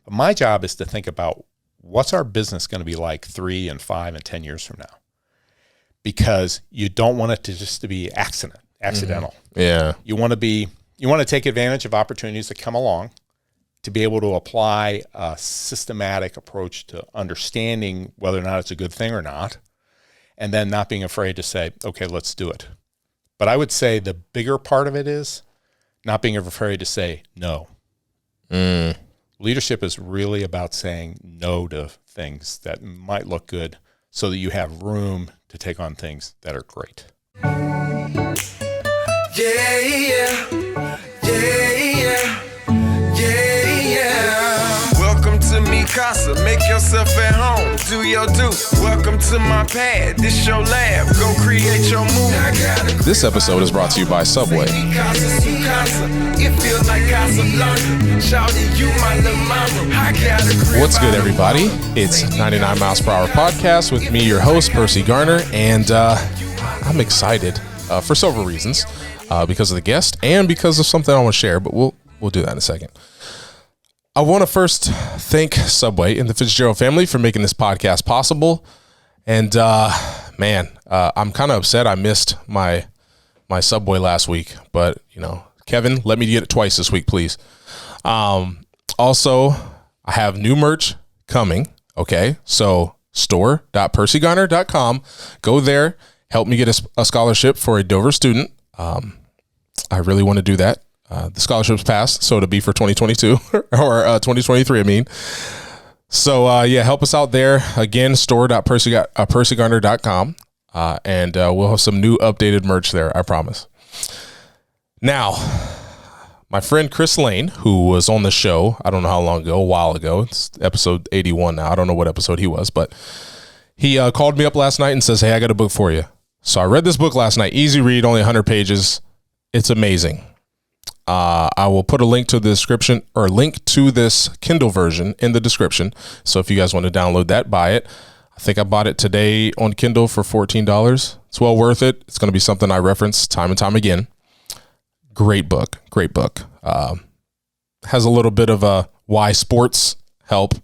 But my job is to think about what's our business going to be like 3 and 5 and 10 years from now, because you don't want it to just to be accidental. Yeah. You want to take advantage of opportunities that come along to be able to apply a systematic approach to understanding whether or not it's a good thing or not, and then not being afraid to say, okay, let's do it. But I would say the bigger part of it is not being afraid to say no. Leadership is really about saying no to things that might look good so that you have room to take on things that are great. Welcome to me casa, make yourself at home, do your do. Welcome to my pad, this your lab, go create your move. This episode is brought to you by Subway. What's good, everybody? It's 99 Miles Per Hour Podcast with me, your host, Percy Garner, and I'm excited for several reasons, because of the guest and because of something I want to share, but we'll do that in a second. I want to first thank Subway and the Fitzgerald family for making this podcast possible. And I'm kind of upset I missed my Subway last week, but Kevin, let me get it twice this week, please. Also, I have new merch coming. Okay, so store.percygarner.com. Go there, help me get a scholarship for a Dover student. I really want to do that. The scholarship's passed, so it'll be for 2022 or 2023, I mean. So, help us out there. Again, store.percygarner.com, and we'll have some new updated merch there, I promise. Now, my friend Chris Lane, who was on the show, I don't know how long ago, a while ago, it's episode 81 now, I don't know what episode he was, but he called me up last night and says, hey, I got a book for you. So I read this book last night, easy read, only 100 pages. It's amazing. I will put a link to the description or link to this Kindle version in the description. So if you guys want to download that, buy it. I think I bought it today on Kindle for $14. It's well worth it. It's going to be something I reference time and time again. Great book. Has a little bit of a why sports help,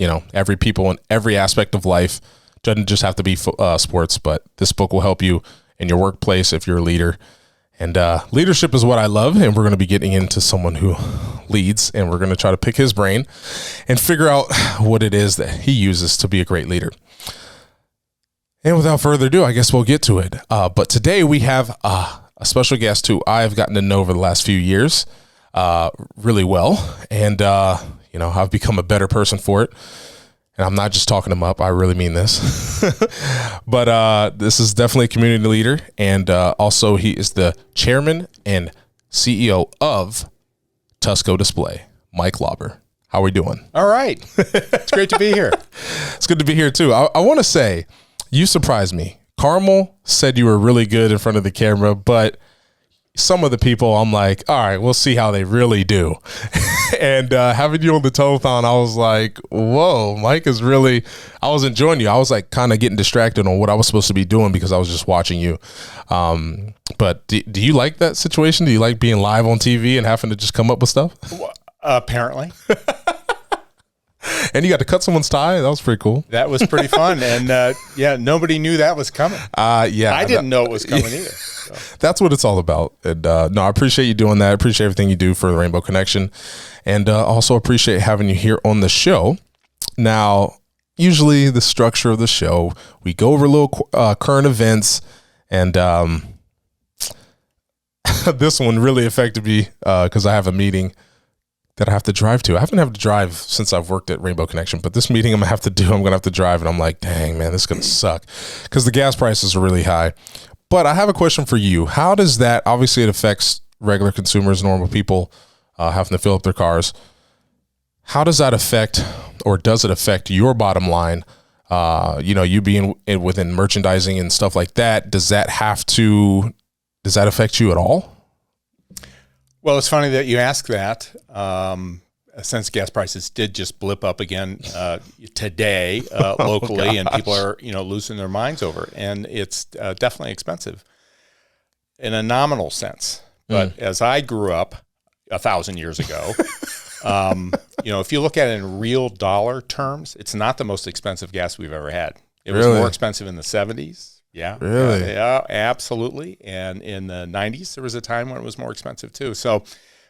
every people in every aspect of life. Doesn't just have to be sports, but this book will help you in your workplace if you're a leader. And leadership is what I love, and we're going to be getting into someone who leads, and we're going to try to pick his brain and figure out what it is that he uses to be a great leader. And without further ado, I guess we'll get to it. But today we have a special guest who I've gotten to know over the last few years really well, and I've become a better person for it. And I'm not just talking him up. I really mean this. But this is definitely a community leader. And also he is the chairman and CEO of Tusk Display, Mike Lauber. How are we doing? All right. It's great to be here. It's good to be here, too. I want to say, you surprised me. Carmel said you were really good in front of the camera, but some of the people, I'm like, all right, we'll see how they really do. And having you on the telethon, I was like, whoa, Mike is really, I was enjoying you. I was like kind of getting distracted on what I was supposed to be doing because I was just watching you. But do you like that situation? Do you like being live on TV and having to just come up with stuff? Apparently. And you got to cut someone's tie. That was pretty cool. That was pretty fun. And nobody knew that was coming. I didn't know it was coming either. So. That's what it's all about. And I appreciate you doing that. I appreciate everything you do for the Rainbow Connection. And also appreciate having you here on the show. Now, usually the structure of the show, we go over little current events. And this one really affected me because I have a meeting that I have to drive to. I haven't had to drive since I've worked at Rainbow Connection, but this meeting I'm going to have to drive, and I'm like, dang, man, this is going to suck because the gas prices are really high. But I have a question for you. How does that, obviously it affects regular consumers, normal people having to fill up their cars. How does that affect, or does it affect your bottom line? You being within merchandising and stuff like that, does that affect you at all? Well, it's funny that you ask that. Since gas prices did just blip up again today locally, and people are losing their minds over it, and it's definitely expensive in a nominal sense. But as I grew up 1,000 years ago, If you look at it in real dollar terms, it's not the most expensive gas we've ever had. It was Really? more expensive in the 70s. Yeah. Really? Yeah, absolutely. And in the 90s, there was a time when it was more expensive too. So,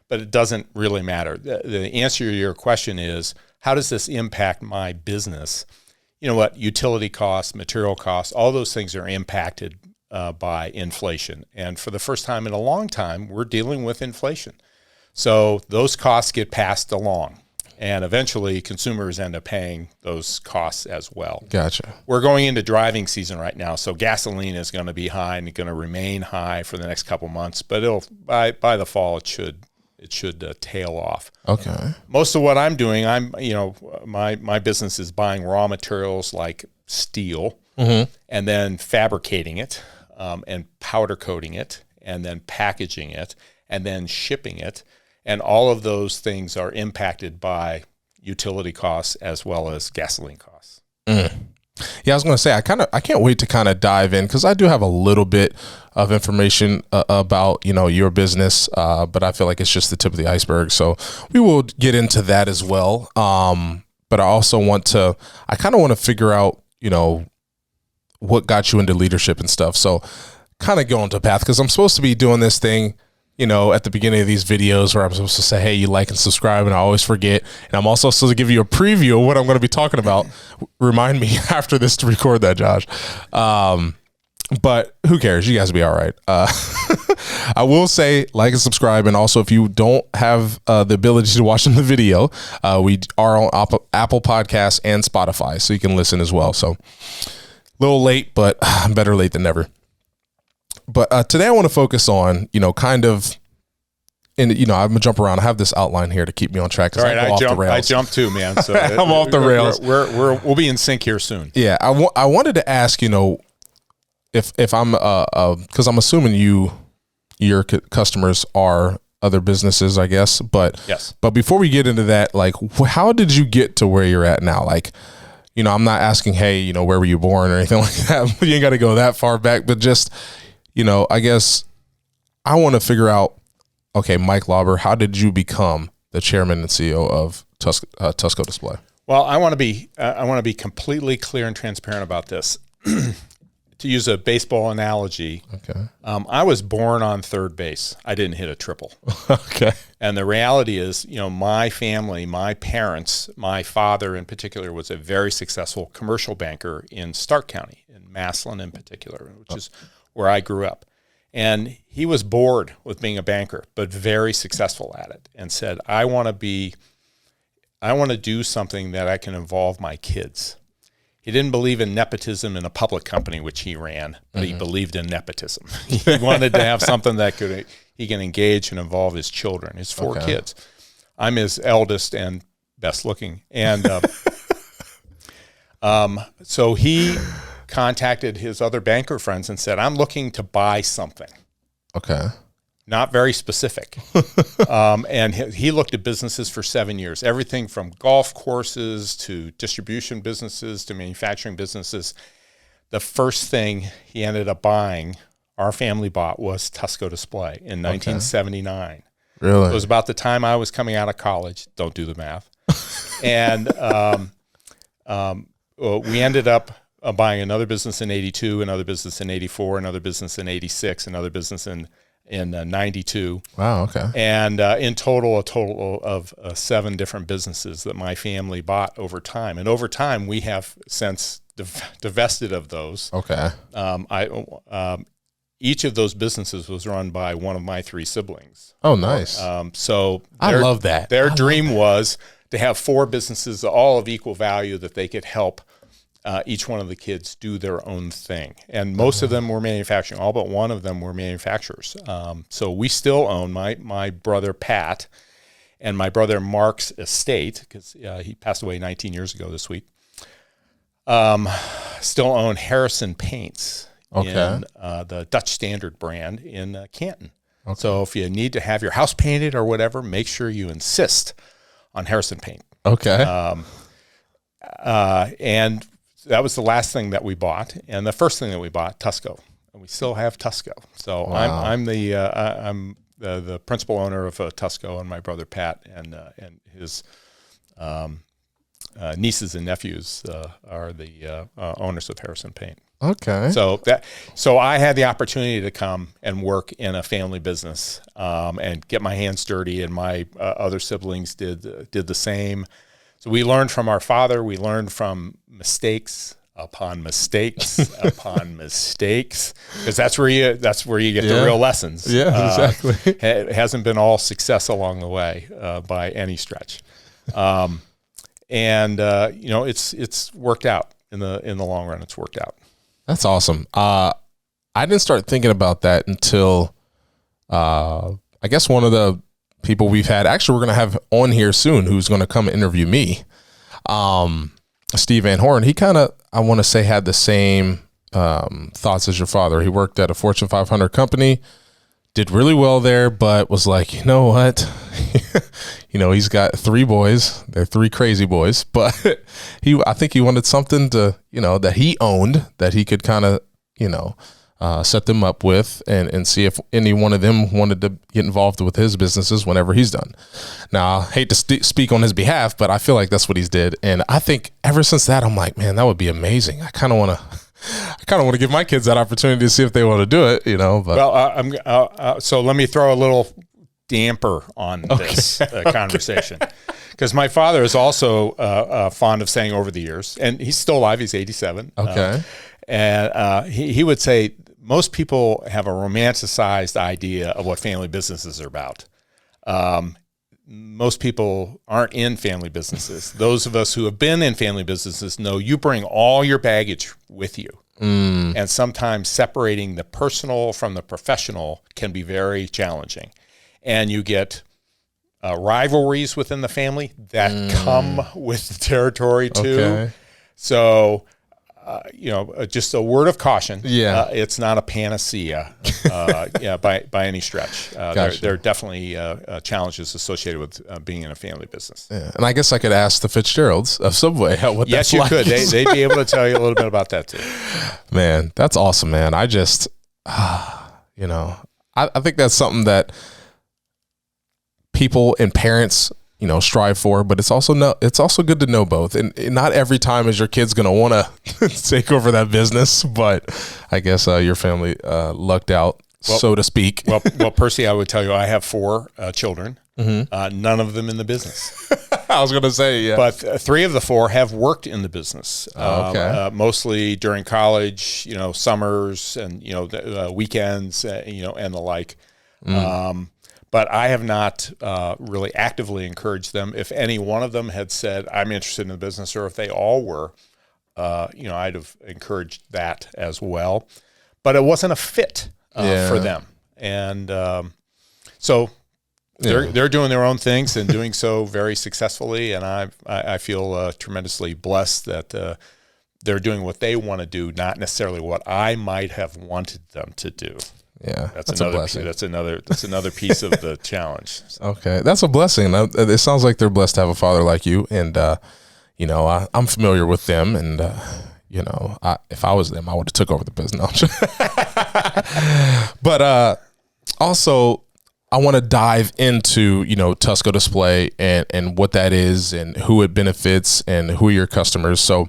but it doesn't really matter. The answer to your question is, how does this impact my business? You know what? Utility costs, material costs, all those things are impacted by inflation. And for the first time in a long time, we're dealing with inflation. So those costs get passed along. And eventually, consumers end up paying those costs as well. Gotcha. We're going into driving season right now, so gasoline is going to be high and going to remain high for the next couple months. But it'll by the fall, it should tail off. Okay. Most of what I'm doing, my business is buying raw materials like steel, and then fabricating it, and powder coating it, and then packaging it, and then shipping it. And all of those things are impacted by utility costs as well as gasoline costs. Yeah, I was going to say, I can't wait to kind of dive in, because I do have a little bit of information about, your business, but I feel like it's just the tip of the iceberg. So we will get into that as well. But I also want to figure out, what got you into leadership and stuff. So kind of go into path, because I'm supposed to be doing this thing, at the beginning of these videos where I'm supposed to say, hey, you like and subscribe, and I always forget. And I'm also supposed to give you a preview of what I'm going to be talking about. Remind me after this to record that, Josh. But who cares? You guys will be all right. I will say, like and subscribe. And also, if you don't have the ability to watch in the video, we are on Apple Podcasts and Spotify, so you can listen as well. So a little late, but better late than never. But today I want to focus on, I'm going to jump around. I have this outline here to keep me on track. All right, I jumped too, man. So I'm off the rails. We'll be in sync here soon. Yeah, I wanted to ask, if I'm, because I'm assuming your customers are other businesses, I guess. But yes. But before we get into that, like, how did you get to where you're at now? Like, I'm not asking, hey, where were you born or anything like that. You ain't got to go that far back, but just, I guess I want to figure out, okay, Mike Lauber, how did you become the chairman and CEO of Tusk Display? Well, I want to be completely clear and transparent about this. To use a baseball analogy, okay, I was born on third base. I didn't hit a triple. Okay. And the reality is, my family, my parents, my father in particular was a very successful commercial banker in Stark County, in Massillon in particular, which is where I grew up. And he was bored with being a banker, but very successful at it, and said, I want to do something that I can involve my kids. He didn't believe in nepotism in a public company, which he ran, but he believed in nepotism. He wanted to have something that he can engage and involve his children, his four kids. I'm his eldest and best looking. And so he contacted his other banker friends and said, I'm looking to buy something. Okay. Not very specific. And he looked at businesses for 7 years, everything from golf courses to distribution businesses to manufacturing businesses. The first thing he ended up buying, our family bought, was Tusk Display in 1979. Really? It was about the time I was coming out of college. Don't do the math. And we ended up buying another business in 82, another business in 84, another business in 86, another business in 92. Wow. Okay. And in total, a total of 7 different businesses that my family bought over time. And over time, we have since divested of those. Okay. Each of those businesses was run by one of my 3 siblings. Oh, nice. So I love that. Their dream was to have 4 businesses, all of equal value, that they could help each one of the kids do their own thing. And most of them were manufacturing. All but one of them were manufacturers. So we still own, my brother Pat and my brother Mark's estate, because he passed away 19 years ago this week, still own Harrison Paints in the Dutch Standard brand in Canton. Okay. So if you need to have your house painted or whatever, make sure you insist on Harrison Paint. Okay. And that was the last thing that we bought, and the first thing that we bought, Tusco, and we still have Tusco. So wow. I'm the principal owner of Tusco, and my brother Pat, and his nieces and nephews are the owners of Harrison Paint. Okay. So I had the opportunity to come and work in a family business and get my hands dirty, and my other siblings did the same. So we learned from our father. We learned from mistakes upon mistakes upon mistakes, because that's where you get the real lessons. Yeah, exactly. It hasn't been all success along the way by any stretch, and it's worked out in the long run. It's worked out. That's awesome. I didn't start thinking about that until I guess one of the people we've had, actually we're going to have on here soon, who's going to come interview me. Steve Van Horn, he kind of, I want to say, had the same thoughts as your father. He worked at a Fortune 500 company, did really well there, but was like, you know what? He's got 3 boys. They're 3 crazy boys, but I think he wanted something to, that he owned, that he could kind of, set them up with and see if any one of them wanted to get involved with his businesses whenever he's done. Now, I hate to speak on his behalf, but I feel like that's what he's did. And I think ever since that, I'm like, man, that would be amazing. I kind of want to give my kids that opportunity to see if they want to do it, But. Well, so let me throw a little damper on this conversation, because my father is also fond of saying over the years, and he's still alive. He's 87. Okay. And he would say, most people have a romanticized idea of what family businesses are about. Most people aren't in family businesses. Those of us who have been in family businesses know you bring all your baggage with you. And sometimes separating the personal from the professional can be very challenging. And you get rivalries within the family that come with the territory too. Okay. So, just a word of caution. Yeah, it's not a panacea. By any stretch. Gotcha. There are definitely challenges associated with being in a family business. Yeah. And I guess I could ask the Fitzgeralds of Subway what yes, that's you like. could. They'd be able to tell you a little bit about that too. Man, that's awesome, man. I just, I think that's something that people and parents, strive for, but it's also good to know both. And not every time is your kid's going to want to take over that business, but I guess your family lucked out, so to speak. Well, Percy, I would tell you, I have 4 children, none of them in the business. I was going to say, yeah. But 3 of the 4 have worked in the business, mostly during college, summers and, weekends, and the like. But I have not really actively encouraged them. If any one of them had said, I'm interested in the business, or if they all were, I'd have encouraged that as well. But it wasn't a fit for them. And so they're doing their own things and doing so very successfully. And I feel tremendously blessed that they're doing what they want to do, not necessarily what I might have wanted them to do. Yeah, that's another blessing. That's another piece of the challenge. So. Okay, that's a blessing. It sounds like they're blessed to have a father like you, and I'm familiar with them, and if I was them, I would have took over the business. But also, I want to dive into Tusco Display and what that is, and who it benefits, and who are your customers. So,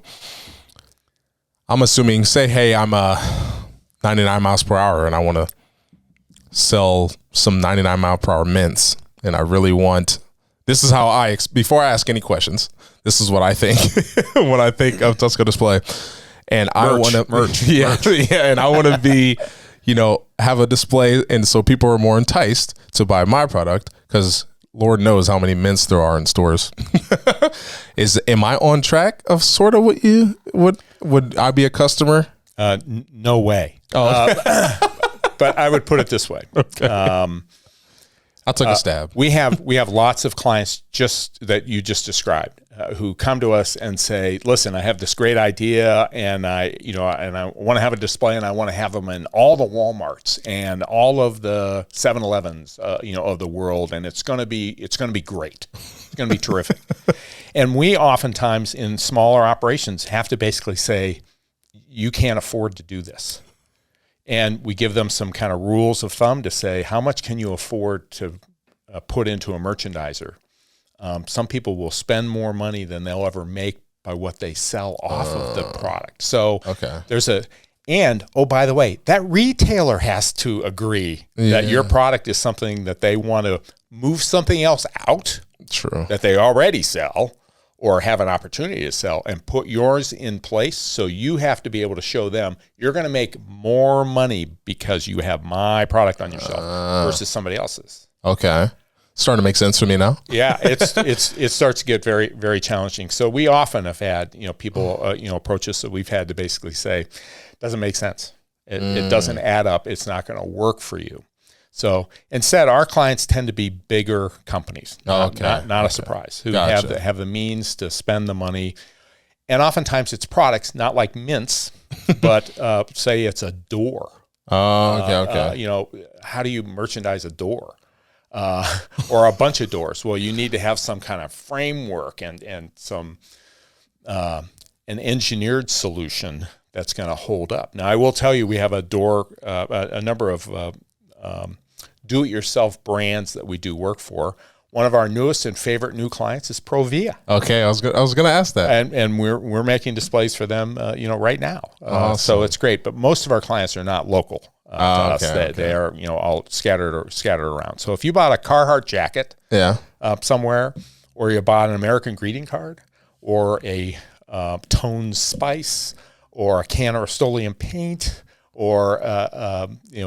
I'm assuming, say, hey, I'm 99 miles per hour, and I want to sell some 99 mile per hour mints, and I really want, this is how before I ask any questions, this is what I think when I think of Tusco Display, and I want to merch. And I want to be, have a display, and so people are more enticed to buy my product, because Lord knows how many mints there are in stores. Am I on track of sort of what you would I be a customer? No way. But I would put it this way. Okay. I'll take a stab. We have lots of clients that you just described who come to us and say, "Listen, I have this great idea, and I want to have a display, and I want to have them in all the Walmarts and all of the 7-Elevens, of the world, and it's going to be great. It's going to be terrific." And we oftentimes in smaller operations have to basically say, "You can't afford to do this. And we give them some kind of rules of thumb to say, how much can you afford to put into a merchandiser? Some people will spend more money than they'll ever make by what they sell off of the product. So there's and by the way, that retailer has to agree that your product is something that they want to move something else out that they already sell or have an opportunity to sell and put yours in place. So you have to be able to show them you're going to make more money because you have my product on your shelf versus somebody else's. Okay. Starting to make sense to me now. Yeah, it starts to get very, very challenging. So we often have had, people, approach us that we've had to basically say, doesn't make sense. It doesn't add up. It's not going to work for you. So instead, our clients tend to be bigger companies, not a surprise, who have the means to spend the money. And oftentimes it's products, not like mints, but say it's a door. How do you merchandise a door? Or a bunch of doors? Well, you need to have some kind of framework and some an engineered solution that's going to hold up. Now, I will tell you, we have a number of do-it-yourself brands that we do work for. One of our newest and favorite new clients is ProVia. Okay, I was going to ask that, and we're making displays for them, right now. Awesome. So it's great. But most of our clients are not local to us. They are, all scattered around. So if you bought a Carhartt jacket, somewhere, or you bought an American greeting card, or a Tone Spice, or a can of Rust-Oleum paint, or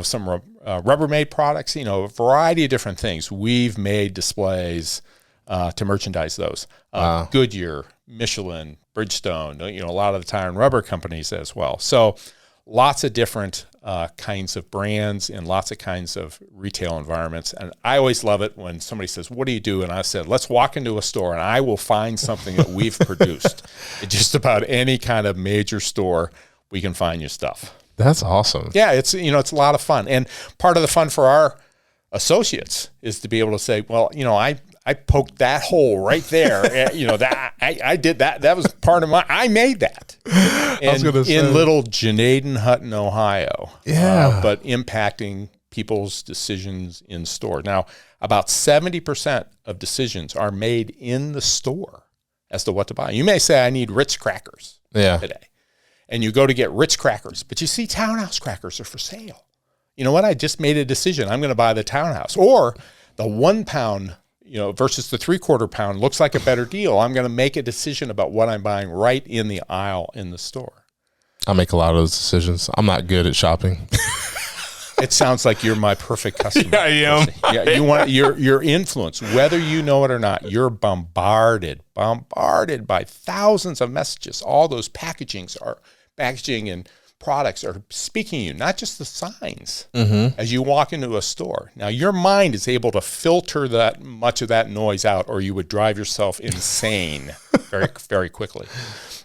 some Rubbermaid products, a variety of different things. We've made displays to merchandise those. Goodyear, Michelin, Bridgestone, a lot of the tire and rubber companies as well. So lots of different kinds of brands and lots of kinds of retail environments. And I always love it when somebody says, what do you do? And I said, let's walk into a store and I will find something that we've produced. At just about any kind of major store, we can find your stuff. That's awesome. Yeah, it's a lot of fun. And part of the fun for our associates is to be able to say, well, I poked that hole right there. That I did that. That was part of I made that. And in little Janaden Hutton, Ohio. Yeah. But impacting people's decisions in store. Now, about 70% of decisions are made in the store as to what to buy. You may say, I need Ritz crackers today. And you go to get Ritz crackers, but you see Townhouse crackers are for sale. You know what? I just made a decision. I'm going to buy the Townhouse. Or the 1 pound, versus the 3/4 pound looks like a better deal. I'm going to make a decision about what I'm buying right in the aisle in the store. I make a lot of those decisions. I'm not good at shopping. It sounds like you're my perfect customer. Yeah, I am. Yeah, you want your influence, whether you know it or not. You're bombarded by thousands of messages. All those packaging and products are speaking to you, not just the signs as you walk into a store. Now, your mind is able to filter that much of that noise out, or you would drive yourself insane very, very quickly.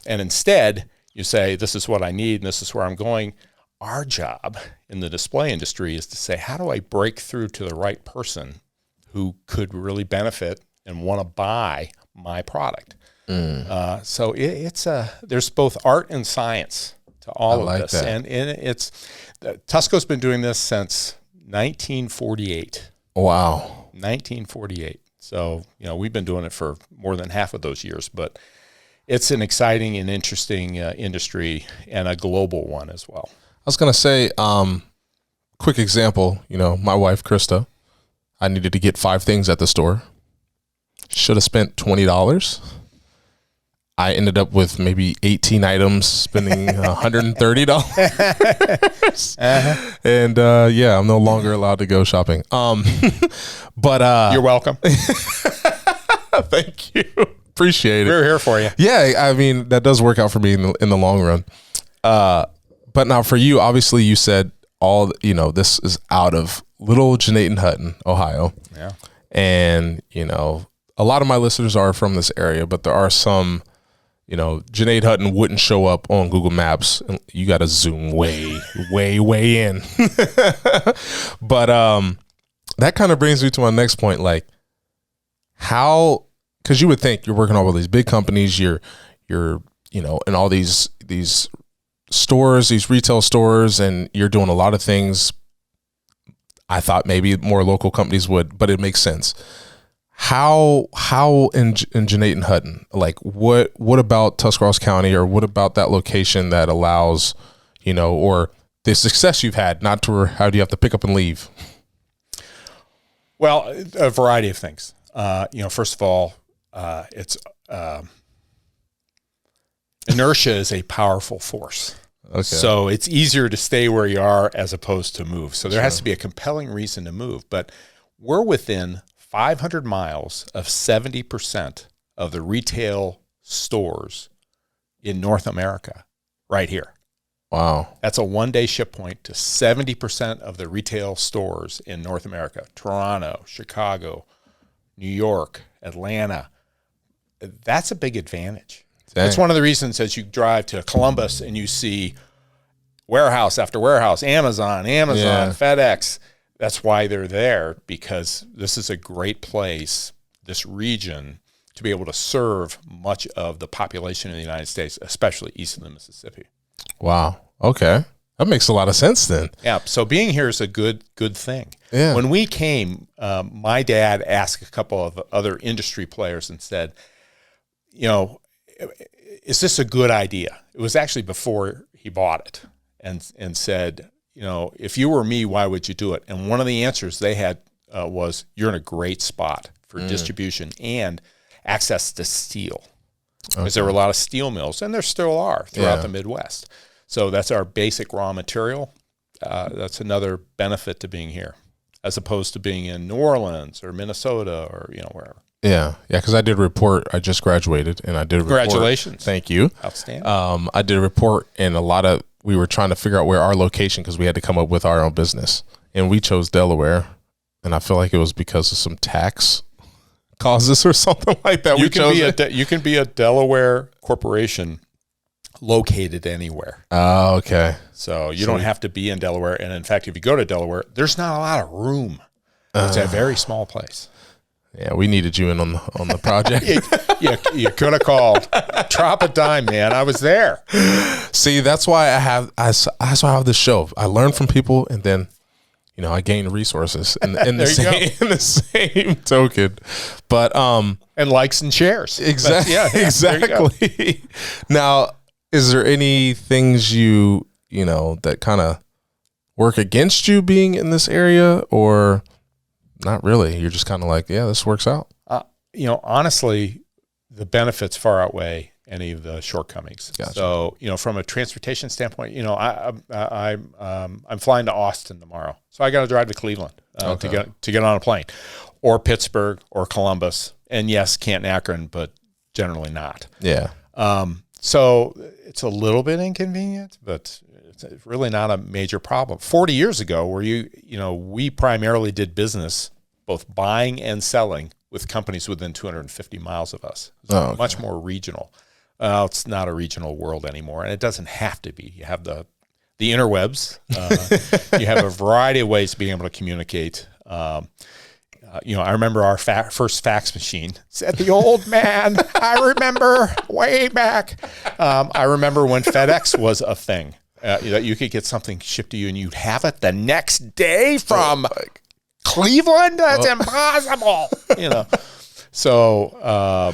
And instead, you say, this is what I need and this is where I'm going. Our job in the display industry is to say, how do I break through to the right person who could really benefit and want to buy my product? So there's both art and science to all of this. That. And Tusko's been doing this since 1948. Wow. 1948. So, we've been doing it for more than half of those years, but it's an exciting and interesting industry and a global one as well. I was going to say, quick example, my wife, Krista, I needed to get 5 things at the store. Should have spent $20. I ended up with maybe 18 items, spending $130. And I'm no longer allowed to go shopping. But you're welcome. Thank you. Appreciate it. We're here for you. Yeah, I mean, that does work out for me in the long run. But now for you, obviously you said this is out of little Janaden Hutton, Ohio. Yeah. And, a lot of my listeners are from this area, but there are some, Janaden Hutton wouldn't show up on Google Maps. You got to zoom way, way, way in. But that kind of brings me to my next point. Like, how, because you would think you're working on all these big companies, you're in all these stores, these retail stores, and you're doing a lot of things I thought maybe more local companies would, but it makes sense. How in Jeanette and Hutton, like what about Tuscarawas County, or what about that location that allows, or the success you've had, not to where how do you have to pick up and leave? Well, a variety of things. First of all, it's inertia is a powerful force. Okay. So it's easier to stay where you are as opposed to move. So there has to be a compelling reason to move. But we're within 500 miles of 70% of the retail stores in North America right here. Wow. That's a one-day ship point to 70% of the retail stores in North America. Toronto, Chicago, New York, Atlanta. That's a big advantage. Dang. That's one of the reasons as you drive to Columbus and you see warehouse after warehouse, Amazon, FedEx. That's why they're there, because this is a great place, this region, to be able to serve much of the population in the United States, especially east of the Mississippi. Wow. Okay. That makes a lot of sense then. Yeah. So being here is a good thing. Yeah. When we came, my dad asked a couple of other industry players and said, is this a good idea? It was actually before he bought it, and said, if you were me, why would you do it? And one of the answers they had was, you're in a great spot for distribution and access to steel. Because there were a lot of steel mills, and there still are throughout the Midwest. So that's our basic raw material. That's another benefit to being here, as opposed to being in New Orleans or Minnesota or wherever. Yeah, because I did a report. I just graduated, and I did a report. Congratulations. Thank you. Outstanding. I did a report, and we were trying to figure out where our location, because we had to come up with our own business, and we chose Delaware, and I feel like it was because of some tax causes or something like that. You can be a Delaware corporation located anywhere. Oh, okay. So you don't have to be in Delaware, and in fact, if you go to Delaware, there's not a lot of room. It's a very small place. Yeah, we needed you in on the project. you could have called. Drop a dime, man. I was there. See, that's why I have this show. I learn from people, and then I gain resources in the same token. But and likes and shares. Exactly. Exactly. Now, is there any things you that kind of work against you being in this area, or not really? You're just kind of like, yeah, this works out. Honestly, the benefits far outweigh any of the shortcomings. Gotcha. So, from a transportation standpoint, I'm flying to Austin tomorrow, so I got to drive to Cleveland to get on a plane, or Pittsburgh or Columbus, and yes, Canton, Akron, but generally not. Yeah. So it's a little bit inconvenient, but it's really not a major problem. 40 years ago, where we primarily did business, both buying and selling, with companies within 250 miles of us. Much more regional. It's not a regional world anymore, and it doesn't have to be. You have the interwebs. You have a variety of ways to be able to communicate. I remember our first fax machine. Said the old man. I remember way back. I remember when FedEx was a thing. That you could get something shipped to you and you'd have it the next day from Cleveland. That's impossible. So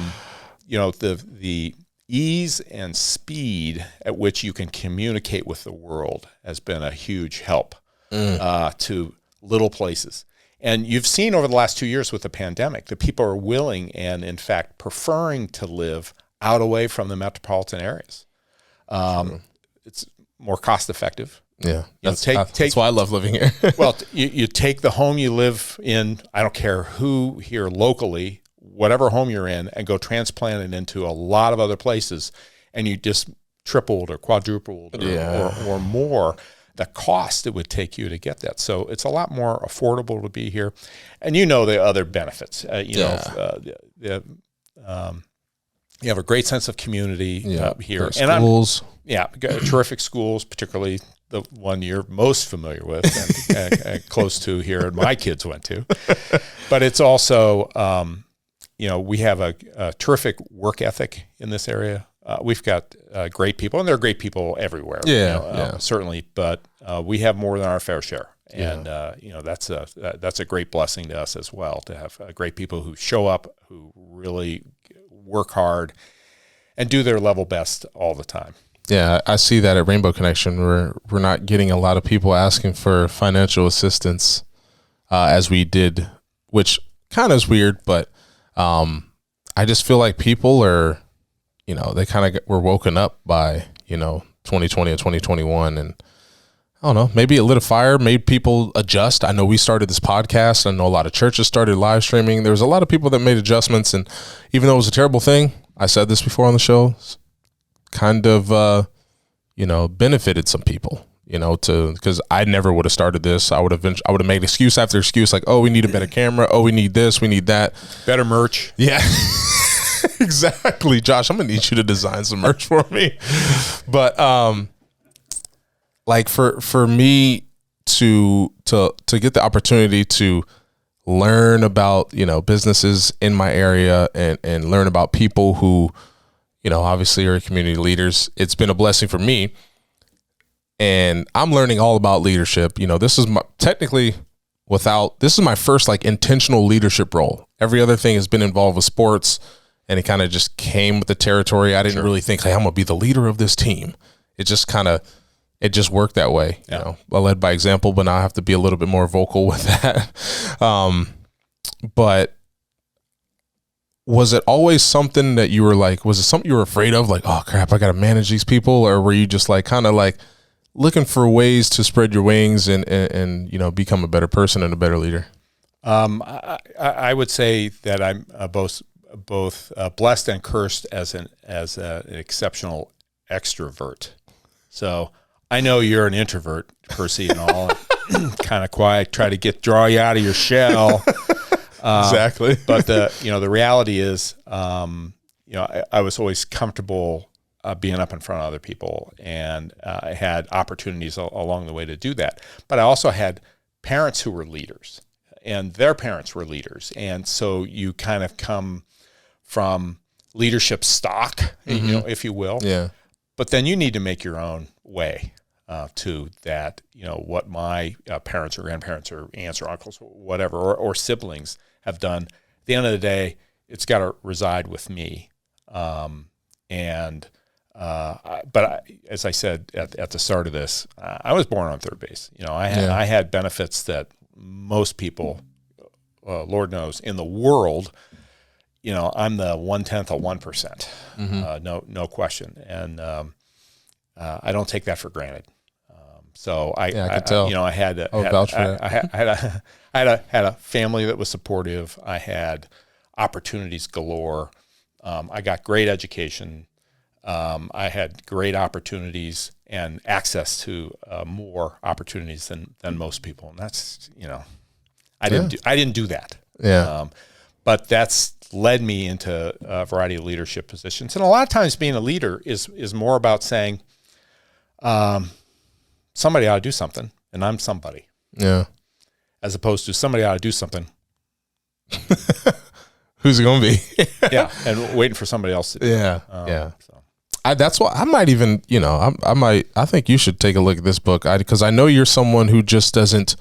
the ease and speed at which you can communicate with the world has been a huge help to little places. And you've seen over the last 2 years with the pandemic that people are willing and, in fact, preferring to live out away from the metropolitan areas. It's more cost effective. Yeah, that's why I love living here. Well, you take the home you live in, I don't care who here locally, whatever home you're in, and go transplant it into a lot of other places, and you just tripled or quadrupled or more the cost it would take you to get that. So it's a lot more affordable to be here. And the other benefits. You have a great sense of community here. Schools. Terrific schools, particularly the one you're most familiar with and close to here and my kids went to. But it's also, we have a terrific work ethic in this area. we've got great people, and there are great people everywhere. Yeah, certainly. But we have more than our fair share, and that's a great blessing to us as well, to have great people who show up, who really work hard, and do their level best all the time. Yeah, I see that at Rainbow Connection. We're not getting a lot of people asking for financial assistance as we did, which kind of is weird, but I just feel like people are, they kind of were woken up by, 2020 and 2021. And I don't know, maybe it lit a fire, made people adjust. I know we started this podcast. I know a lot of churches started live streaming. There was a lot of people that made adjustments. And even though it was a terrible thing, I said this before on the show, kind of, benefited some people, because I never would have started this. I would have made excuse after excuse, like, oh, we need a better camera. Oh, we need this. We need that. Better merch. Yeah, exactly. Josh, I'm going to need you to design some merch for me. But, like for me to get the opportunity to learn about, businesses in my area and learn about people who, obviously are community leaders. It's been a blessing for me, and I'm learning all about leadership. This is this is my first like intentional leadership role. Every other thing has been involved with sports, and it kind of just came with the territory. I didn't really think, hey, I'm gonna be the leader of this team. It just worked that way. I led by example, but now I have to be a little bit more vocal with that. But was it always something that you were like, was it something you were afraid of? Like, oh crap, I got to manage these people? Or were you just like, kind of like looking for ways to spread your wings and become a better person and a better leader? I would say that I'm both blessed and cursed as an exceptional extrovert. So I know you're an introvert, Percy, and all, kind of quiet, try to draw you out of your shell. Exactly. But the reality is, I was always comfortable being up in front of other people, and I had opportunities along the way to do that. But I also had parents who were leaders, and their parents were leaders, and so you kind of come from leadership stock, if you will. Yeah. But then you need to make your own way to that. What my parents or grandparents or aunts or uncles, or whatever, or siblings have done. At the end of the day, it's got to reside with me. But as I said at the start of this, I was born on third base. I had benefits that most people, Lord knows, in the world, I'm the 1/10 of 1%, no question. And I don't take that for granted. So I could tell. I had a family that was supportive. I had opportunities galore. I got great education. I had great opportunities and access to more opportunities than most people. And that's, I didn't do that. Yeah. But that's led me into a variety of leadership positions. And a lot of times being a leader is more about saying, somebody ought to do something, and I'm somebody. Yeah. As opposed to somebody ought to do something. Who's it going to be? Yeah, and waiting for somebody else to do it. Yeah. So. That's why I might even, I think you should take a look at this book, because I know you're someone who just doesn't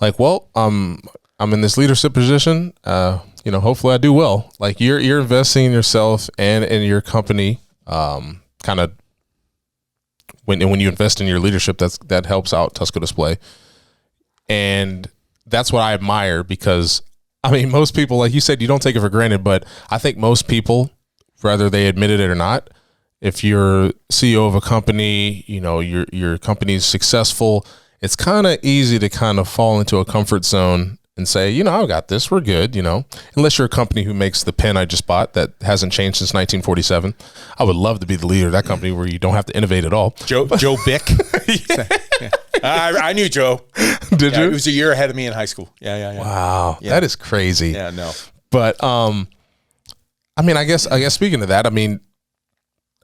like, well, I'm in this leadership position. Hopefully I do well. Like you're investing in yourself and in your company, kind of. When you invest in your leadership, that helps out Tusk Display. And that's what I admire, because most people, like you said, you don't take it for granted, but I think most people, whether they admitted it or not, if you're CEO of a company, your company's successful, it's kind of easy to kind of fall into a comfort zone and say, I got this, we're good, unless you're a company who makes the pen I just bought that hasn't changed since 1947. I would love to be the leader of that company where you don't have to innovate at all. Joe Bick. Yeah. I knew Joe. Did you? He was a year ahead of me in high school. Yeah. Wow. Yeah. That is crazy. Yeah, no. But, I guess speaking of that,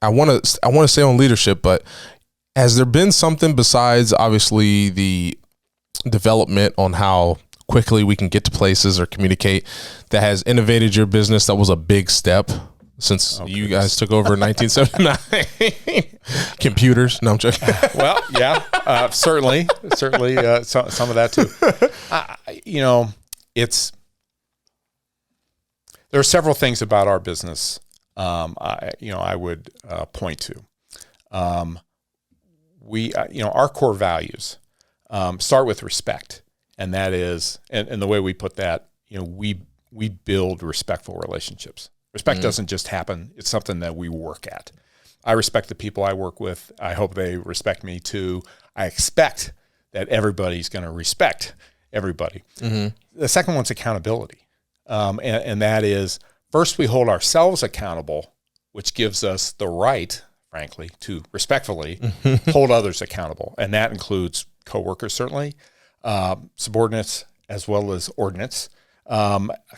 I want to stay on leadership, but has there been something besides obviously the development on how quickly we can get to places or communicate that has innovated your business that was a big step since you guys took over in 1979. Computers? No, I'm joking. Well, yeah, certainly, some of that too. There are several things about our business. I would point to. Our core values start with respect, and that is, and the way we put that, we build respectful relationships. Respect doesn't just happen; it's something that we work at. I respect the people I work with. I hope they respect me too. I expect that everybody's going to respect everybody. Mm-hmm. The second one's accountability, and that is, first we hold ourselves accountable, which gives us the right, frankly, to respectfully hold others accountable. And that includes coworkers, certainly, subordinates, as well as ordinates,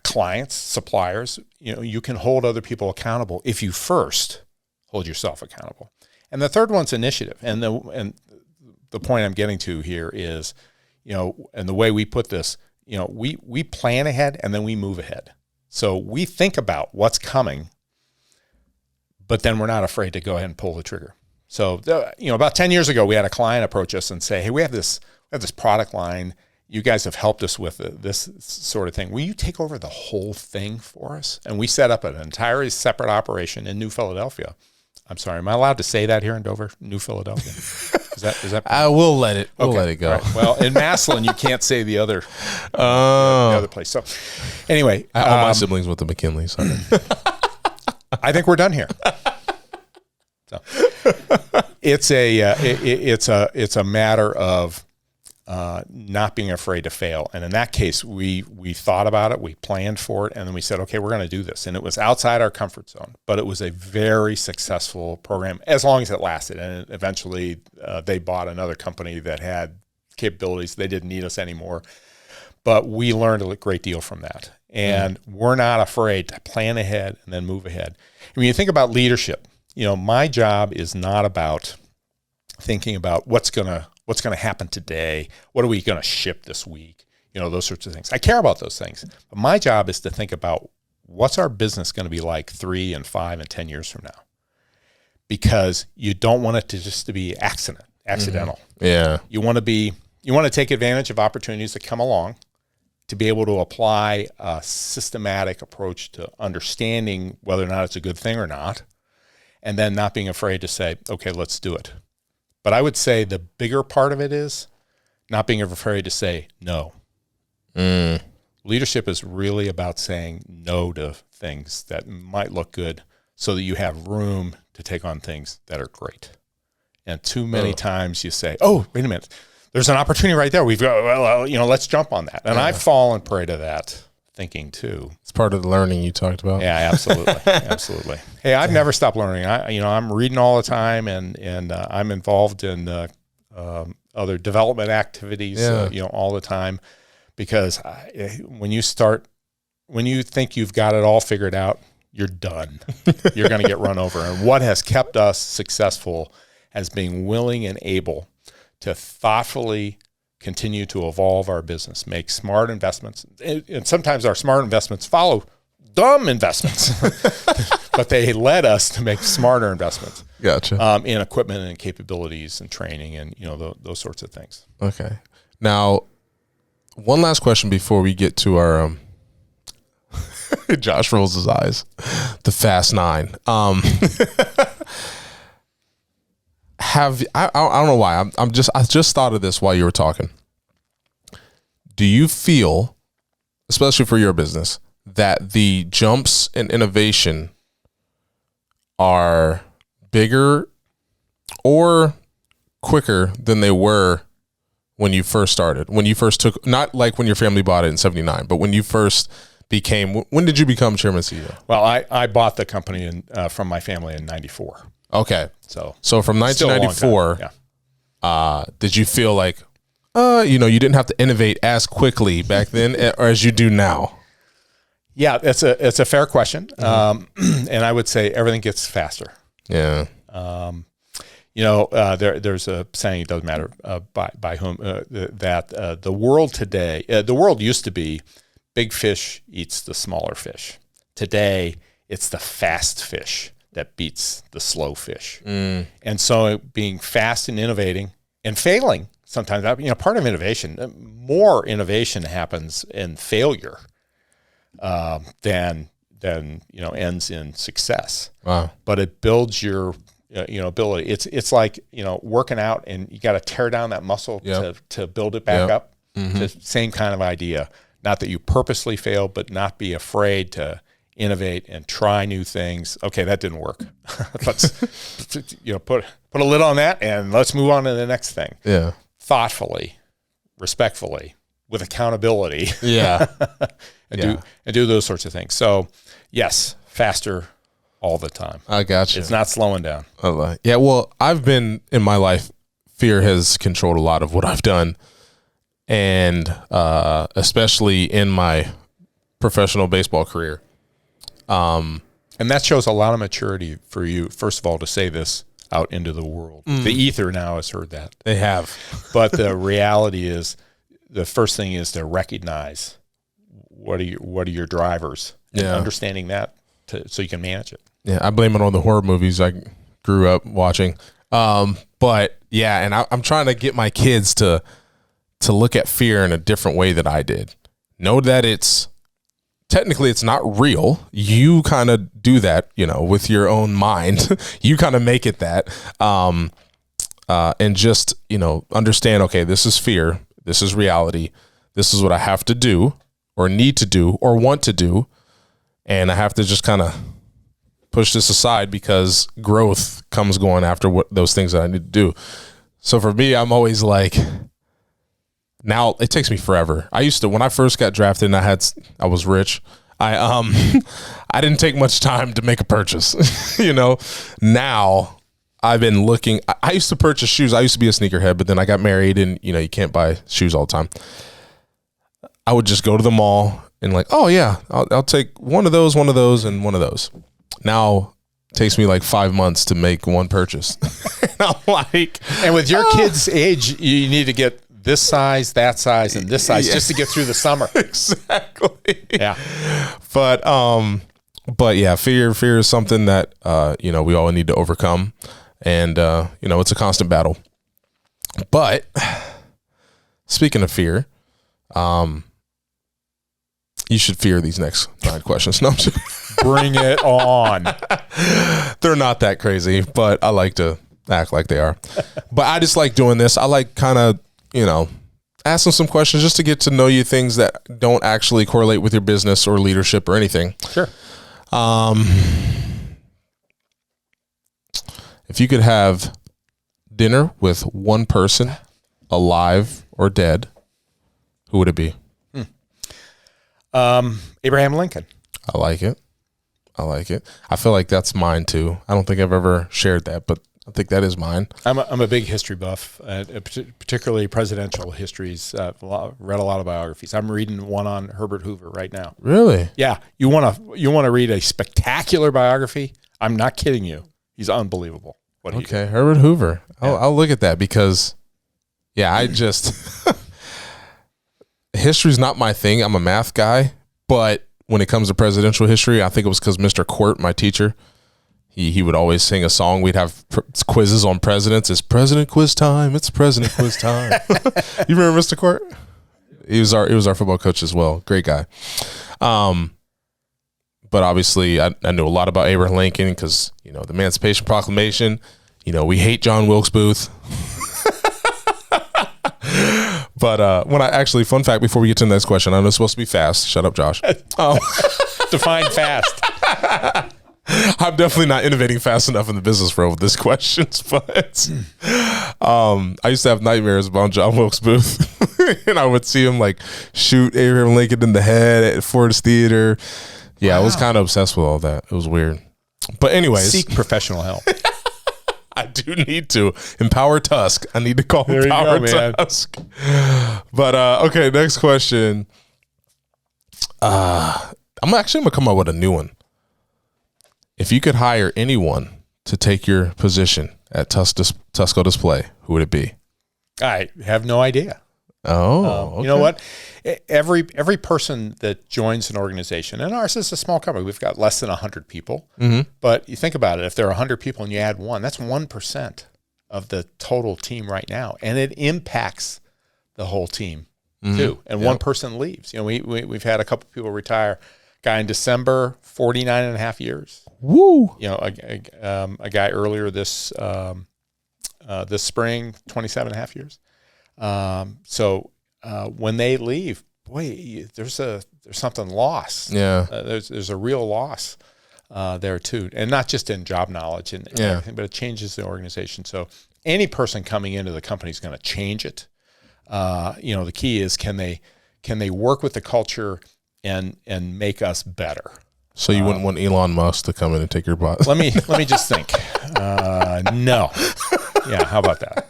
clients, suppliers. You can hold other people accountable if you first hold yourself accountable. And the third one's initiative. And the point I'm getting to here is, and the way we put this, we plan ahead and then we move ahead. So we think about what's coming, but then we're not afraid to go ahead and pull the trigger. So, about 10 years ago, we had a client approach us and say, hey, we have this product line. You guys have helped us with this sort of thing. Will you take over the whole thing for us? And we set up an entirely separate operation in New Philadelphia. I'm sorry, am I allowed to say that here in Dover, New Philadelphia? Is that? I will let it. We'll let it go. Right. Well, in Massillon, you can't say the other place. So, anyway, all my siblings went to McKinley. Sorry. I think we're done here. So, it's a matter of not being afraid to fail. And in that case, we thought about it, we planned for it, and then we said, okay, we're going to do this. And it was outside our comfort zone, but it was a very successful program as long as it lasted. And eventually they bought another company that had capabilities. They didn't need us anymore. But we learned a great deal from that. And we're not afraid to plan ahead and then move ahead. And when you think about leadership, my job is not about thinking about what's going to happen today. What are we going to ship this week? Those sorts of things. I care about those things. But my job is to think about what's our business going to be like 3 and 5 and 10 years from now. Because you don't want it to just be accidental. Mm-hmm. Yeah. You want to take advantage of opportunities that come along to be able to apply a systematic approach to understanding whether or not it's a good thing or not, and then not being afraid to say, okay, let's do it. But I would say the bigger part of it is not being afraid to say no. Leadership is really about saying no to things that might look good so that you have room to take on things that are great. And too many times you say, oh, wait a minute, there's an opportunity right there. We've got, let's jump on that. And I've fallen prey to that thinking too. It's part of the learning you talked about. Yeah, absolutely. Absolutely. Hey, I've never stopped learning. I'm reading all the time and I'm involved in other development activities, all the time, because when you think you've got it all figured out, you're done. You're going to get run over. And what has kept us successful has being willing and able to thoughtfully continue to evolve our business, make smart investments. And sometimes our smart investments follow dumb investments, but they led us to make smarter investments. Gotcha. In equipment and capabilities and training and, those sorts of things. Okay. Now, one last question before we get to our, Josh rolls his eyes, the Fast 9. I don't know why I just thought of this while you were talking. Do you feel, especially for your business, that the jumps in innovation are bigger or quicker than they were when you first started? When you first took, not like when your family bought it in 79, but when you first when did you become chairman CEO? Well, I bought the company from my family in 94. Okay. So from 1994, did you feel like, you didn't have to innovate as quickly back then or as you do now? Yeah, it's a fair question. And I would say everything gets faster. Yeah. There's a saying, it doesn't matter by whom, that the world today, the world used to be big fish eats the smaller fish. Today, It's the fast fish that beats the slow fish. And so being fast and innovating and failing sometimes, part of innovation, more innovation happens in failure than ends in success. Wow. But it builds your ability. It's like, working out, and you got to tear down that muscle to build it back up. It's the same kind of idea. Not that you purposely fail, but not be afraid to innovate and try new things. Okay, that didn't work. Let's put a lid on that, and let's move on to the next thing. Yeah. Thoughtfully, respectfully, with accountability. Yeah. and do those sorts of things. So, yes, faster all the time. I got you. It's not slowing down. Yeah, well, I've been in my life, fear has controlled a lot of what I've done. And especially in my professional baseball career. And that shows a lot of maturity for you, first of all, to say this out into the world. The ether now has heard that. They have. But the reality is, the first thing is to recognize what are your drivers, and understanding that so you can manage it. Yeah, I blame it on the horror movies I grew up watching. But yeah, and I'm trying to get my kids to look at fear in a different way that I did. Know that technically it's not real. You kind of do that, with your own mind. You kind of make it that. And just, understand, okay, this is fear. This is reality. This is what I have to do or need to do or want to do. And I have to just kind of push this aside because growth comes going after those things that I need to do. So for me, I'm always like, now it takes me forever. I used to, when I first got drafted and I was rich, I didn't take much time to make a purchase. Now I've been looking. I used to purchase shoes. I used to be a sneakerhead, but then I got married, and you can't buy shoes all the time. I would just go to the mall and like, oh yeah, I'll take one of those, and one of those. Now it takes me like 5 months to make one purchase. And I'm like, and with your kids' age, you need to get this size, that size, and this size just to get through the summer. Exactly. Yeah. But yeah, fear is something that, we all need to overcome. And, it's a constant battle. But speaking of fear, you should fear these next 9 questions. No, bring it on. They're not that crazy, but I like to act like they are. But I just like doing this. I like kind of, asking some questions just to get to know you, things that don't actually correlate with your business or leadership or anything. Sure. If you could have dinner with one person, alive or dead, who would it be? Abraham Lincoln. I like it. I feel like that's mine too. I don't think I've ever shared that, but I think that is mine. I'm a big history buff, particularly presidential histories. Read a lot of biographies. I'm reading one on Herbert Hoover right now. Really? Yeah. You want to read a spectacular biography? I'm not kidding you. He's unbelievable. Okay, Herbert Hoover. I'll look at that because, I just history's not my thing. I'm a math guy, but when it comes to presidential history, I think it was because Mr. Court, my teacher, he would always sing a song. We'd have quizzes on presidents. It's president quiz time. It's president quiz time. You remember Mr. Court? He was our football coach as well. Great guy. But obviously I knew a lot about Abraham Lincoln because, the Emancipation Proclamation, we hate John Wilkes Booth. But fun fact before we get to the next question, I know it's supposed to be fast. Shut up, Josh. Define fast. I'm definitely not innovating fast enough in the business world with this questions, but I used to have nightmares about John Wilkes Booth, and I would see him like shoot Abraham Lincoln in the head at Ford's Theater. Yeah, wow. I was kind of obsessed with all that. It was weird. But anyways. Seek professional help. I do need to. Empower Tusk. I need to call Empower Tusk. But, okay, next question. I'm going to come up with a new one. If you could hire anyone to take your position at Tusco Display, who would it be? I have no idea. Oh, You know what? Every person that joins an organization, and ours is a small company. We've got less than 100 people. But you think about it, if there are 100 people and you add one, that's 1% of the total team right now. And it impacts the whole team too. And one person leaves. You know, we've had a couple people retire. Guy in December, 49 and a half years. Woo! You know, a guy earlier this spring, 27 and a half years. So when they leave, boy, there's something lost. Yeah. There's a real loss there too, and not just in job knowledge and everything, but it changes the organization. So any person coming into the company is going to change it. You know, the key is can they work with the culture and make us better. So you wouldn't want Elon Musk to come in and take your boss? Let me just think. No. Yeah. How about that?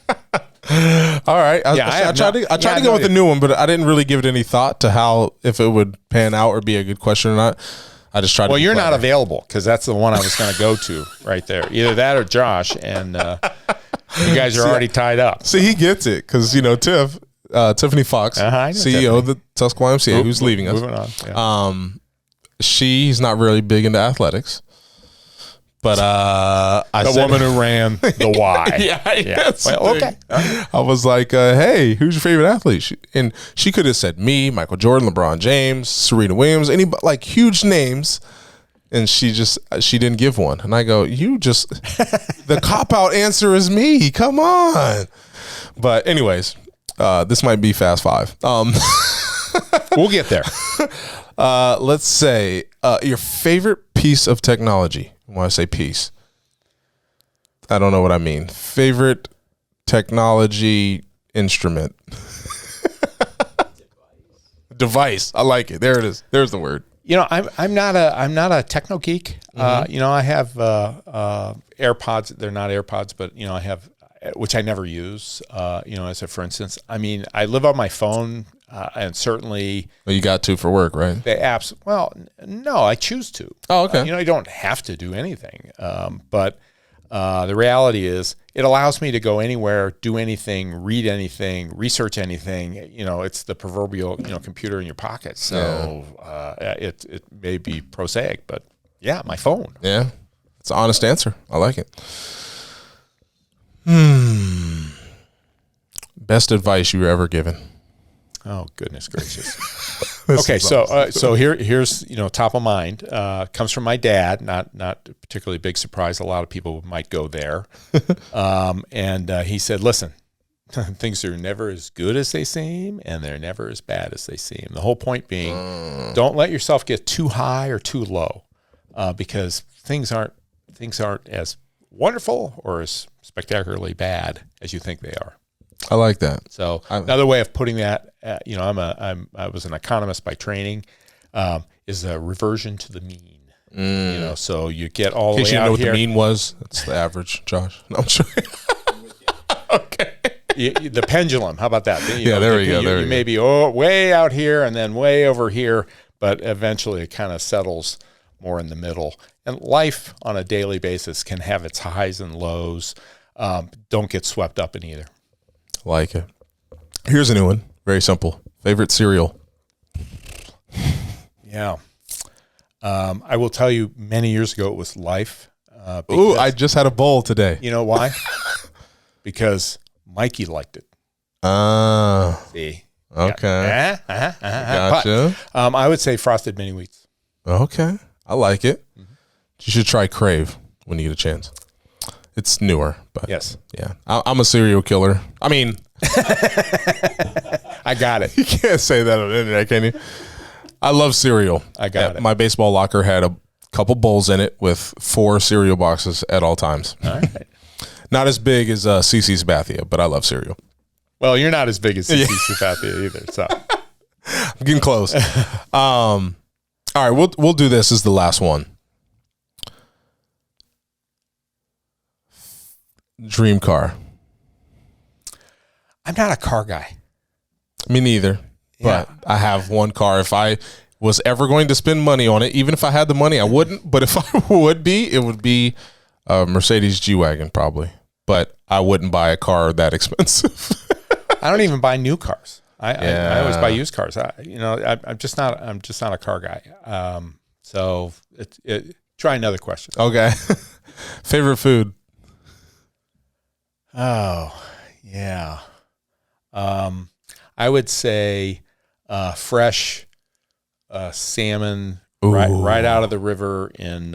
All right. I tried to go with a new one, but I didn't really give it any thought to how, if it would pan out or be a good question or not. I just tried. Well, you're not available because that's the one I was going to go to right there. Either that or Josh, and you guys are already tied up. See, he gets it because, you know, Tiffany Fox, CEO of the Tusk YMCA, who's leaving us. Moving on. Yeah. She's not really big into athletics. But the woman who ran the Y. yeah. Well, okay. I was like, hey, who's your favorite athlete? And she could have said me, Michael Jordan, LeBron James, Serena Williams, any like huge names. And she didn't give one. And I go, the cop-out answer is me. Come on. But anyways, this might be fast five. We'll get there. Let's say your favorite piece of technology. When I say piece, I don't know what I mean. Favorite technology instrument. Device. I like it. There it is. There's the word. You know, I'm not a techno geek. You know, I have AirPods. They're not AirPods, but you know, I have, which I never use. You know, as a for instance, I mean, I live on my phone. And certainly, well, you got to for work, right? The apps. Well, no, I choose to. Oh, okay. You know, I don't have to do anything. But the reality is, it allows me to go anywhere, do anything, read anything, research anything. You know, it's the proverbial computer in your pocket. So it may be prosaic, but yeah, my phone. Yeah, it's an honest answer. I like it. Best advice you were ever given. Oh, goodness gracious. Okay, so here's top of mind. Comes from my dad. Not a particularly big surprise. A lot of people might go there. And he said, "Listen, things are never as good as they seem, and they're never as bad as they seem." The whole point being, don't let yourself get too high or too low, because things aren't as wonderful or as spectacularly bad as you think they are. I like that. So another way of putting that, I was an economist by training, is a reversion to the mean. You know, so you get all the way out here. In case you know what the mean was, that's the average, Josh. No, I'm sure. Okay. The pendulum. How about that? There we go. You may be way out here and then way over here, but eventually it kind of settles more in the middle. And life on a daily basis can have its highs and lows. Don't get swept up in either. Like it. Here's a new one. Very simple. Favorite cereal? Yeah. I will tell you, many years ago, it was Life. Ooh, I just had a bowl today. You know why? Because Mikey liked it. See? Okay. Gotcha. But, I would say Frosted Mini Wheats. Okay. I like it. Mm-hmm. You should try Crave when you get a chance. It's newer, but yes. Yeah. I'm a serial killer. I mean, I got it. You can't say that on the internet, can you? I love cereal. I got it. My baseball locker had a couple bowls in it with 4 cereal boxes at all times. All right. Not as big as CC's Bathia, but I love cereal. Well, you're not as big as CC's Bathia either, so I'm getting close. All right, we'll do this as the last one. Dream car. I'm not a car guy. Me neither. Yeah. But I have one car. If I was ever going to spend money on it, even if I had the money, I wouldn't. But if I would be, it would be a Mercedes G-Wagon probably. But I wouldn't buy a car that expensive. I don't even buy new cars. I always buy used cars. I'm just not a car guy. So try another question. Okay. Favorite food? Oh, yeah. I would say fresh salmon right out of the river in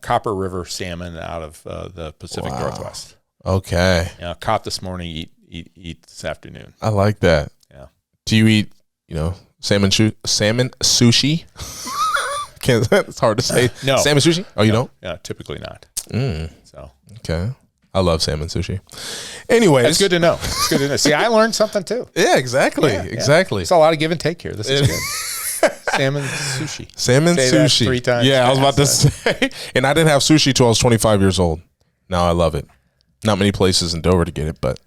Copper River salmon out of the Pacific Northwest. Okay. Caught this morning, eat this afternoon. I like that. Yeah. Do you eat salmon sushi? It's hard to say. No. Salmon sushi? Oh, you don't? Yeah, typically not. So okay. I love salmon sushi. Anyways, it's good to know. See, I learned something too. Yeah, exactly. Exactly. It's a lot of give and take here. This is good. Salmon sushi. Salmon say sushi. That 3 times. Yeah, I was about to say. And I didn't have sushi till I was 25 years old. Now I love it. Not many places in Dover to get it, but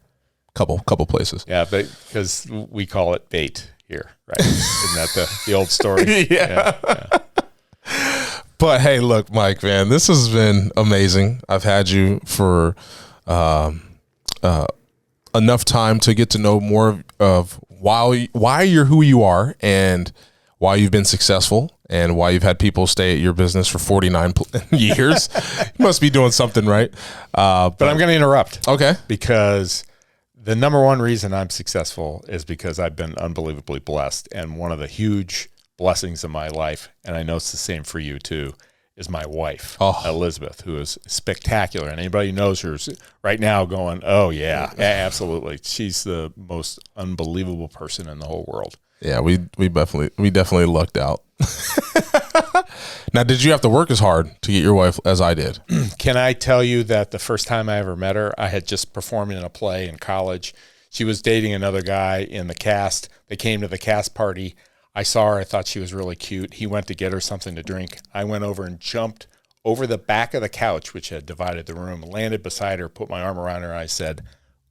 couple places. Yeah, because we call it bait here, right? Isn't that the old story? Yeah. But hey, look, Mike, man, this has been amazing. I've had you for enough time to get to know more of why you're who you are and why you've been successful and why you've had people stay at your business for 49 years. You must be doing something right. But I'm going to interrupt. Okay. Because the number one reason I'm successful is because I've been unbelievably blessed. And one of the huge blessings of my life, and I know it's the same for you too, is my wife, Elizabeth, who is spectacular. And anybody who knows her is right now going, oh yeah, absolutely. She's the most unbelievable person in the whole world. Yeah, we definitely lucked out. Now, did you have to work as hard to get your wife as I did? Can I tell you that the first time I ever met her, I had just performed in a play in college. She was dating another guy in the cast. They came to the cast party. I saw her. I thought she was really cute. He went to get her something to drink. I went over and jumped over the back of the couch, which had divided the room, landed beside her, put my arm around her. I said,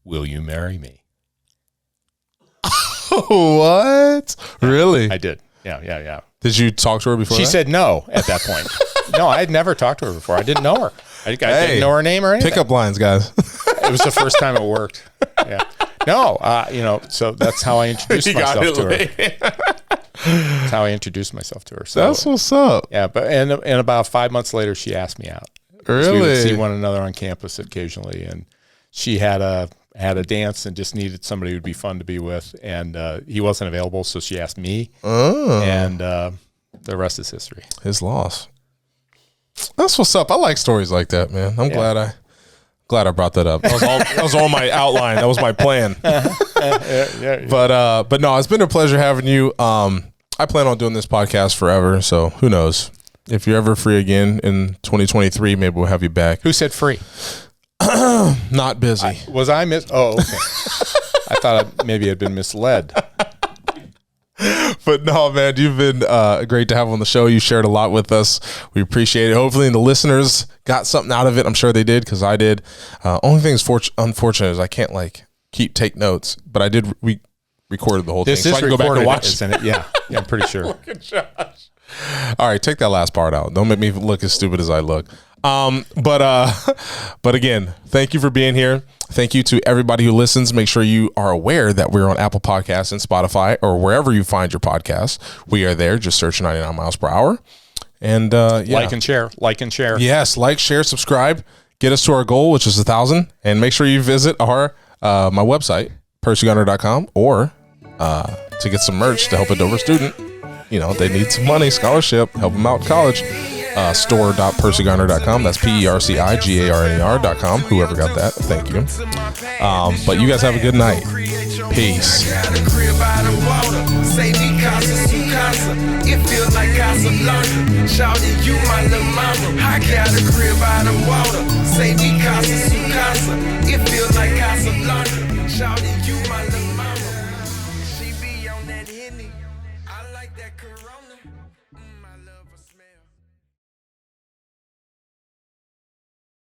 "Will you marry me?" What? Really? I did. Yeah. Did you talk to her before? She said no at that point. No, I had never talked to her before. I didn't know her. I didn't know her name or anything. Pickup lines, guys. It was the first time it worked. Yeah. No, so that's how I introduced myself to her. That's how I introduced myself to her. So that's what's up. Yeah, but and about 5 months later, she asked me out. Really? So we would see one another on campus occasionally, and she had a dance and just needed somebody who'd be fun to be with, and he wasn't available, so she asked me, and the rest is history. His loss. That's what's up. I like stories like that, man. I'm glad I brought that up. That was all my outline. That was my plan. Yeah. But no, it's been a pleasure having you. I plan on doing this podcast forever, so who knows? If you're ever free again in 2023, maybe we'll have you back. Who said free? Not busy. Was I Oh, okay. I thought maybe I'd been misled. But no, man, you've been great to have on the show. You shared a lot with us. We appreciate it. Hopefully the listeners got something out of it. I'm sure they did, because I did. Only thing is unfortunate is I can't take notes, but I did recorded the whole thing. This is so I can go back and watch. Isn't it? Yeah, I'm pretty sure. Look at Josh. All right, take that last part out. Don't make me look as stupid as I look. But again, thank you for being here. Thank you to everybody who listens. Make sure you are aware that we're on Apple Podcasts and Spotify or wherever you find your podcasts. We are there. Just search 99 miles per hour. And like and share. Yes, like, share, subscribe. Get us to our goal, which is 1,000. And make sure you visit our my website, percygunner.com, or to get some merch to help a Dover student. They need some money, scholarship, help them out in college. Store.percygunner.com. That's PercyGarner.com. Whoever got that, thank you. But you guys have a good night. Peace. It feels like Casablanca. Shouting, you my little mama. I got a crib out of water. Say me Casa Sucasa. It feels like Casablanca. Shouting, you my little mama. She be on that Henny. I like that Corona.